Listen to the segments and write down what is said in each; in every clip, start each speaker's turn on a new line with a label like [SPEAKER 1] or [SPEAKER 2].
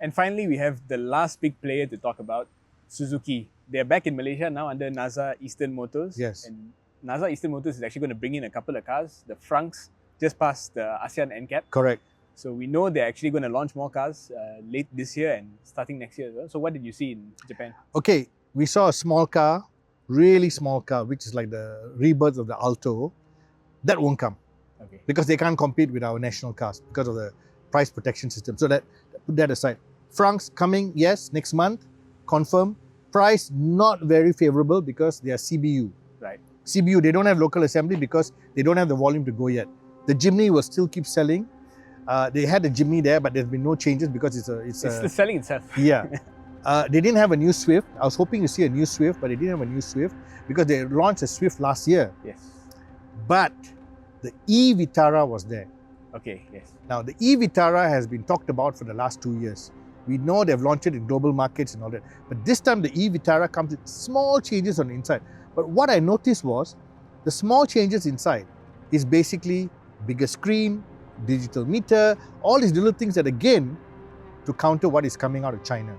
[SPEAKER 1] And finally, we have the last big player to talk about, Suzuki. They're back in Malaysia now under NASA Eastern Motors.
[SPEAKER 2] Yes.
[SPEAKER 1] And NASA Eastern Motors is actually going to bring in a couple of cars. The Franks just passed the ASEAN NCAP.
[SPEAKER 2] Correct.
[SPEAKER 1] So we know they're actually going to launch more cars late this year and starting next year as well. So what did you see in Japan?
[SPEAKER 2] Okay, we saw a small car, really small car, which is like the rebirth of the Alto. That won't come.
[SPEAKER 1] Okay.
[SPEAKER 2] Because they can't compete with our national cars because of the price protection system. So put that aside. Franks coming, yes, next month, confirm. Price not very favorable because they are CBU.
[SPEAKER 1] Right.
[SPEAKER 2] CBU, they don't have local assembly because they don't have the volume to go yet. The Jimny will still keep selling. They had the Jimny there, but there's been no changes because it's
[SPEAKER 1] still selling itself.
[SPEAKER 2] Yeah. They didn't have a new Swift. I was hoping to see a new Swift, but they didn't have a new Swift because they launched a Swift last year.
[SPEAKER 1] Yes.
[SPEAKER 2] But the e-Vitara was there.
[SPEAKER 1] Okay, yes.
[SPEAKER 2] Now, the e-Vitara has been talked about for the last 2 years. We know they've launched it in global markets and all that. But this time, the e-Vitara comes with small changes on the inside. But what I noticed was, the small changes inside is basically bigger screen, digital meter, all these little things that, again, to counter what is coming out of China.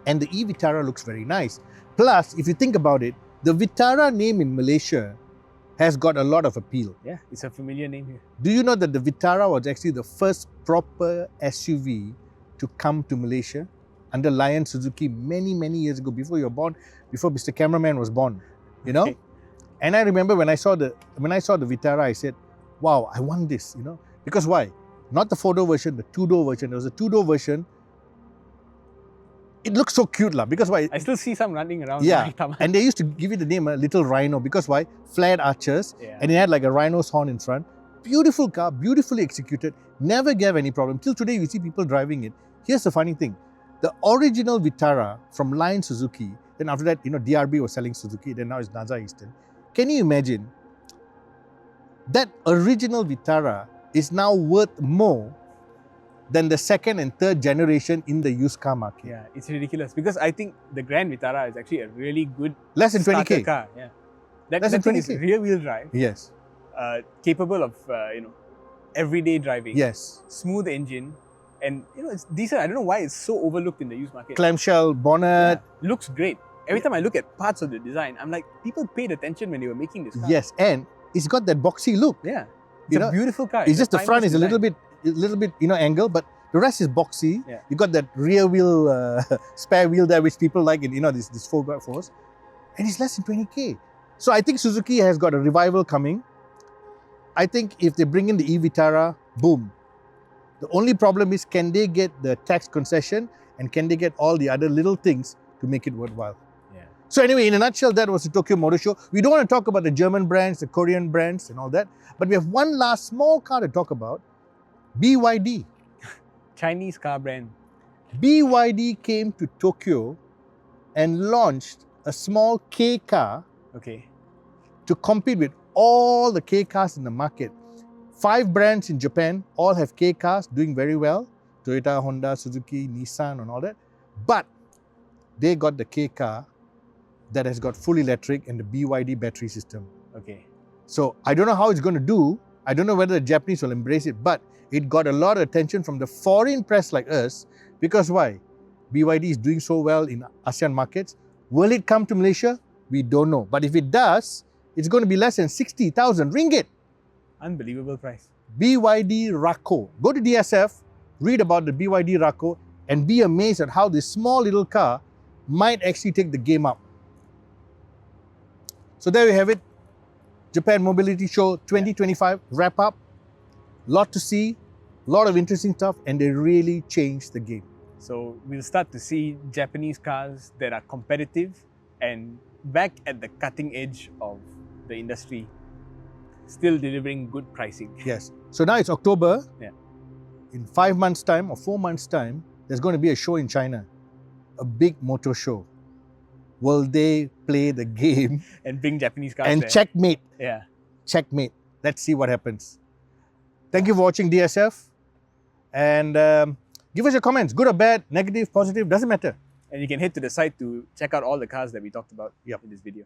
[SPEAKER 2] And the e-Vitara looks very nice. Plus, if you think about it, the Vitara name in Malaysia has got a lot of appeal.
[SPEAKER 1] Yeah, it's a familiar name here.
[SPEAKER 2] Do you know that the Vitara was actually the first proper SUV to come to Malaysia under Lion Suzuki many, many years ago, before you were born, before Mr. Cameraman was born, you know?
[SPEAKER 1] Okay.
[SPEAKER 2] And I remember when I saw the Vitara, I said, wow, I want this, you know? Because why? Not the 4-door version, the 2-door version. There was a 2-door version. It looks so cute, because why?
[SPEAKER 1] I still see some running around.
[SPEAKER 2] Yeah, and they used to give it the name Little Rhino because why? Flared arches, and it had like a rhino's horn in front. Beautiful car, beautifully executed, never gave any problem. Till today, you see people driving it. Here's the funny thing. The original Vitara from Lion Suzuki, then after that, DRB was selling Suzuki, then now it's NASA Eastern. Can you imagine? That original Vitara is now worth more than the second and third generation in the used car market.
[SPEAKER 1] Yeah, it's ridiculous because I think the Grand Vitara is actually a really good
[SPEAKER 2] less than 20K
[SPEAKER 1] car. Yeah, that
[SPEAKER 2] less than
[SPEAKER 1] thing
[SPEAKER 2] 20K.
[SPEAKER 1] Is rear-wheel drive.
[SPEAKER 2] Yes.
[SPEAKER 1] Capable of everyday driving.
[SPEAKER 2] Yes.
[SPEAKER 1] Smooth engine, and it's decent. I don't know why it's so overlooked in the used market.
[SPEAKER 2] Clamshell bonnet.
[SPEAKER 1] Yeah, looks great. Every time I look at parts of the design, I'm like, people paid attention when they were making this car.
[SPEAKER 2] Yes, and it's got that boxy look.
[SPEAKER 1] Yeah, it's a beautiful car.
[SPEAKER 2] It's just the front is a little bit angle, but the rest is boxy.
[SPEAKER 1] Yeah.
[SPEAKER 2] You got that rear wheel, spare wheel there, which people like in this 4x4s, and it's less than 20K. So I think Suzuki has got a revival coming. I think if they bring in the e-Vitara, boom. The only problem is, can they get the tax concession and can they get all the other little things to make it worthwhile?
[SPEAKER 1] Yeah.
[SPEAKER 2] So anyway, in a nutshell, that was the Tokyo Motor Show. We don't want to talk about the German brands, the Korean brands and all that, but we have one last small car to talk about, BYD.
[SPEAKER 1] Chinese car brand.
[SPEAKER 2] BYD came to Tokyo and launched a small K car to compete with all the K cars in the market. 5 brands in Japan all have K cars doing very well. Toyota, Honda, Suzuki, Nissan and all that. But they got the K car that has got full electric and the BYD battery system.
[SPEAKER 1] Okay.
[SPEAKER 2] So I don't know how it's going to do. I don't know whether the Japanese will embrace it, but it got a lot of attention from the foreign press like us. Because why? BYD is doing so well in ASEAN markets. Will it come to Malaysia? We don't know. But if it does, it's going to be less than 60,000 ringgit.
[SPEAKER 1] Unbelievable price.
[SPEAKER 2] BYD Rako. Go to DSF, read about the BYD Rako, and be amazed at how this small little car might actually take the game up. So there we have it. Japan Mobility Show 2025 wrap up. Lot to see, lot of interesting stuff, and they really changed the game.
[SPEAKER 1] So we'll start to see Japanese cars that are competitive and back at the cutting edge of the industry, still delivering good pricing.
[SPEAKER 2] Yes. So now it's October.
[SPEAKER 1] Yeah.
[SPEAKER 2] In 5 months' time or 4 months' time, there's going to be a show in China, a big motor show. Will they play the game
[SPEAKER 1] and bring Japanese cars
[SPEAKER 2] and
[SPEAKER 1] there?
[SPEAKER 2] checkmate?
[SPEAKER 1] Yeah.
[SPEAKER 2] Checkmate. Let's see what happens. Thank you for watching DSF. And give us your comments, good or bad, negative, positive, doesn't matter.
[SPEAKER 1] And you can head to the site to check out all the cars that we talked about in this video.